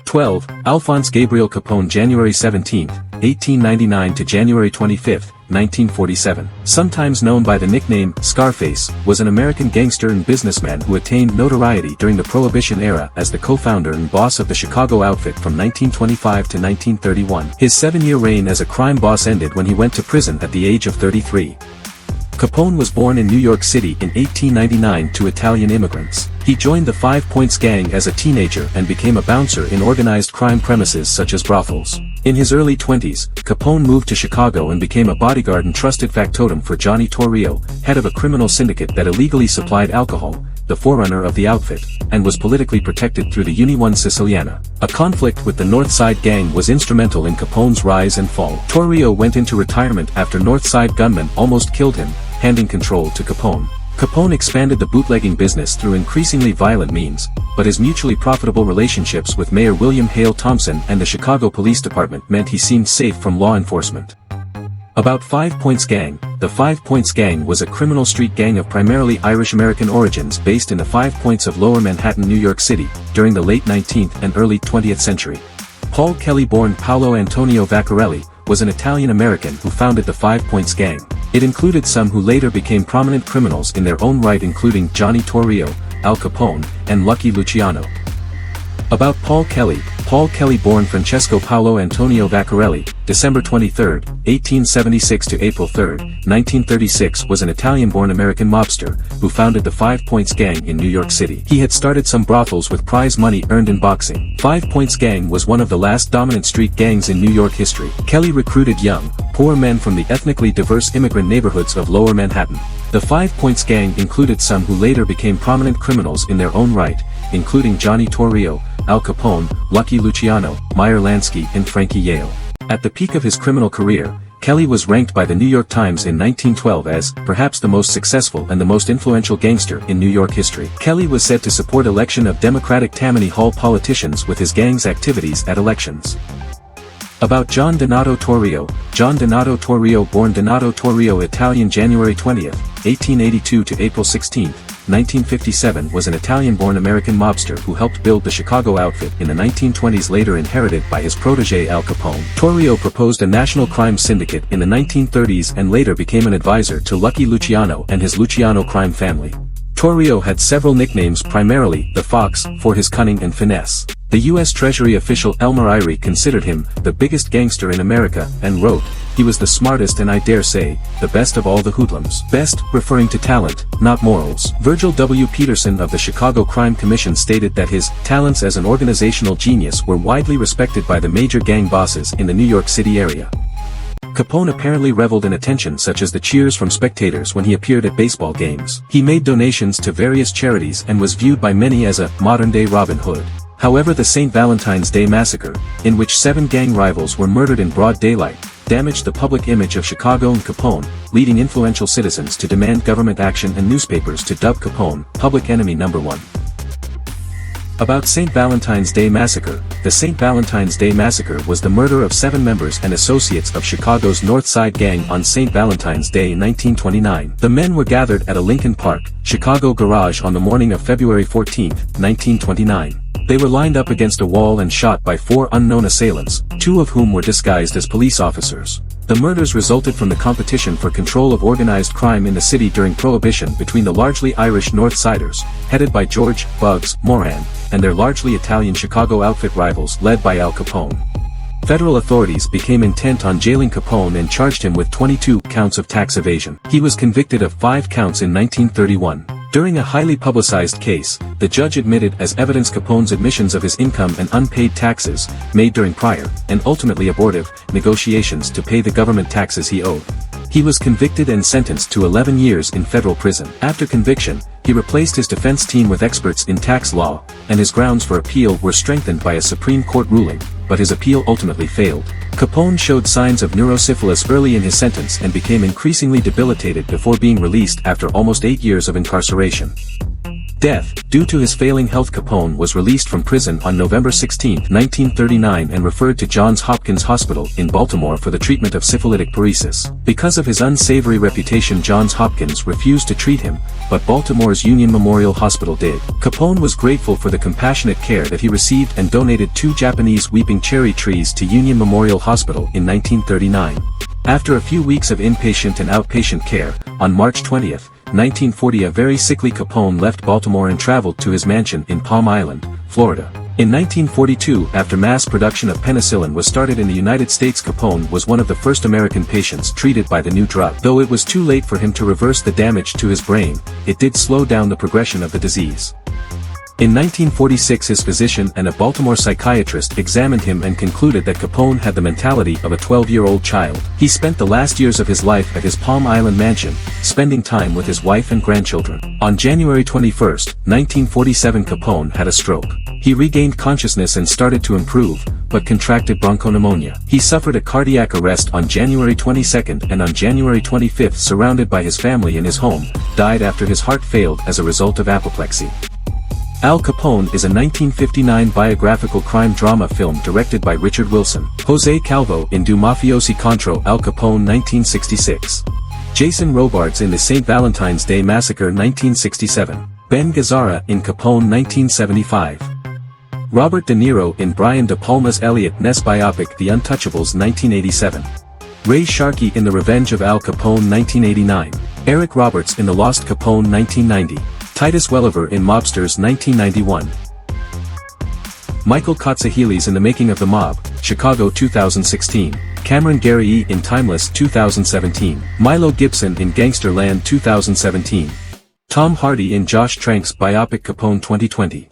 12. Alphonse Gabriel Capone, January 17, 1899 to January 25, 1947. Sometimes known by the nickname Scarface, was an American gangster and businessman who attained notoriety during the Prohibition era as the co-founder and boss of the Chicago outfit from 1925 to 1931. His 7-year reign as a crime boss ended when he went to prison at the age of 33. Capone was born in New York City in 1899 to Italian immigrants. He joined the 5 Points Gang as a teenager and became a bouncer in organized crime premises such as brothels. In his early 20s, Capone moved to Chicago and became a bodyguard and trusted factotum for Johnny Torrio, head of a criminal syndicate that illegally supplied alcohol, the forerunner of the outfit, and was politically protected through the Unione Siciliana. A conflict with the North Side Gang was instrumental in Capone's rise and fall. Torrio went into retirement after North Side gunmen almost killed him, handing control to Capone. Capone expanded the bootlegging business through increasingly violent means, but his mutually profitable relationships with Mayor William Hale Thompson and the Chicago Police Department meant he seemed safe from law enforcement. About 5 Points Gang. The 5 Points Gang was a criminal street gang of primarily Irish-American origins based in the 5 Points of Lower Manhattan, New York City, during the late 19th and early 20th century. Paul Kelly, born Paolo Antonio Vaccarelli, was an Italian-American who founded the 5 Points Gang. It included some who later became prominent criminals in their own right, including Johnny Torrio, Al Capone, and Lucky Luciano. About Paul Kelly, born Francesco Paolo Antonio Vaccarelli, December 23, 1876 to April 3, 1936, was an Italian-born American mobster, who founded the 5 Points Gang in New York City. He had started some brothels with prize money earned in boxing. 5 Points Gang was one of the last dominant street gangs in New York history. Kelly recruited young, poor men from the ethnically diverse immigrant neighborhoods of Lower Manhattan. The 5 Points Gang included some who later became prominent criminals in their own right, including Johnny Torrio, Al Capone, Lucky Luciano, Meyer Lansky, and Frankie Yale. At the peak of his criminal career, Kelly was ranked by the New York Times in 1912 as, perhaps the most successful and the most influential gangster in New York history. Kelly was said to support election of Democratic Tammany Hall politicians with his gang's activities at elections. About John Donato Torrio. John Donato Torrio, born Donato Torrio, Italian, January 20, 1882 to April 16, 1957, was an Italian-born American mobster who helped build the Chicago outfit in the 1920s, later inherited by his protege Al Capone. Torrio proposed a national crime syndicate in the 1930s and later became an advisor to Lucky Luciano and his Luciano crime family. Torrio had several nicknames, primarily the Fox, for his cunning and finesse. The U.S. Treasury official Elmer Eyre considered him the biggest gangster in America and wrote, "He was the smartest and, I dare say, the best of all the hoodlums." Best, referring to talent, not morals. Virgil W. Peterson of the Chicago Crime Commission stated that his talents as an organizational genius were widely respected by the major gang bosses in the New York City area. Capone apparently reveled in attention such as the cheers from spectators when he appeared at baseball games. He made donations to various charities and was viewed by many as a modern-day Robin Hood. However, the St. Valentine's Day Massacre, in which 7 gang rivals were murdered in broad daylight, damaged the public image of Chicago and Capone, leading influential citizens to demand government action and newspapers to dub Capone public enemy number 1. About St. Valentine's Day Massacre. The St. Valentine's Day Massacre was the murder of 7 members and associates of Chicago's North Side Gang on St. Valentine's Day in 1929. The men were gathered at a Lincoln Park, Chicago garage on the morning of February 14, 1929. They were lined up against a wall and shot by 4 unknown assailants, 2 of whom were disguised as police officers. The murders resulted from the competition for control of organized crime in the city during Prohibition between the largely Irish North Siders, headed by George "Bugs" Moran, and their largely Italian Chicago outfit rivals led by Al Capone. Federal authorities became intent on jailing Capone and charged him with 22 counts of tax evasion. He was convicted of 5 counts in 1931. During a highly publicized case, the judge admitted as evidence Capone's admissions of his income and unpaid taxes, made during prior, and ultimately abortive, negotiations to pay the government taxes he owed. He was convicted and sentenced to 11 years in federal prison. After conviction, he replaced his defense team with experts in tax law, and his grounds for appeal were strengthened by a Supreme Court ruling, but his appeal ultimately failed. Capone showed signs of neurosyphilis early in his sentence and became increasingly debilitated before being released after almost 8 years of incarceration. Death. Due to his failing health, Capone was released from prison on November 16, 1939 and referred to Johns Hopkins Hospital in Baltimore for the treatment of syphilitic paresis. Because of his unsavory reputation, Johns Hopkins refused to treat him, but Baltimore's Union Memorial Hospital did. Capone was grateful for the compassionate care that he received and donated 2 Japanese weeping cherry trees to Union Memorial Hospital in 1939. After a few weeks of inpatient and outpatient care, on March 20, 1940, a very sickly Capone left Baltimore and traveled to his mansion in Palm Island, Florida. In 1942, after mass production of penicillin was started in the United States, Capone was one of the first American patients treated by the new drug. Though it was too late for him to reverse the damage to his brain, it did slow down the progression of the disease. In 1946, his physician and a Baltimore psychiatrist examined him and concluded that Capone had the mentality of a 12-year-old child. He spent the last years of his life at his Palm Island mansion, spending time with his wife and grandchildren. On January 21, 1947, Capone had a stroke. He regained consciousness and started to improve, but contracted bronchopneumonia. He suffered a cardiac arrest on January 22 and on January 25, surrounded by his family in his home, died after his heart failed as a result of apoplexy. Al Capone is a 1959 biographical crime drama film directed by Richard Wilson. Jose Calvo in Du Mafiosi contro Al Capone 1966. Jason Robards in the St. Valentine's Day Massacre 1967. Ben Gazzara in Capone 1975. Robert De Niro in Brian De Palma's Elliot Ness biopic The Untouchables 1987. Ray Sharkey in The Revenge of Al Capone 1989. Eric Roberts in The Lost Capone 1990. Titus Welliver in Mobsters 1991. Michael Katsahilis in The Making of the Mob, Chicago 2016. Cameron Gary in Timeless 2017. Milo Gibson in Gangsterland 2017. Tom Hardy in Josh Trank's biopic Capone 2020.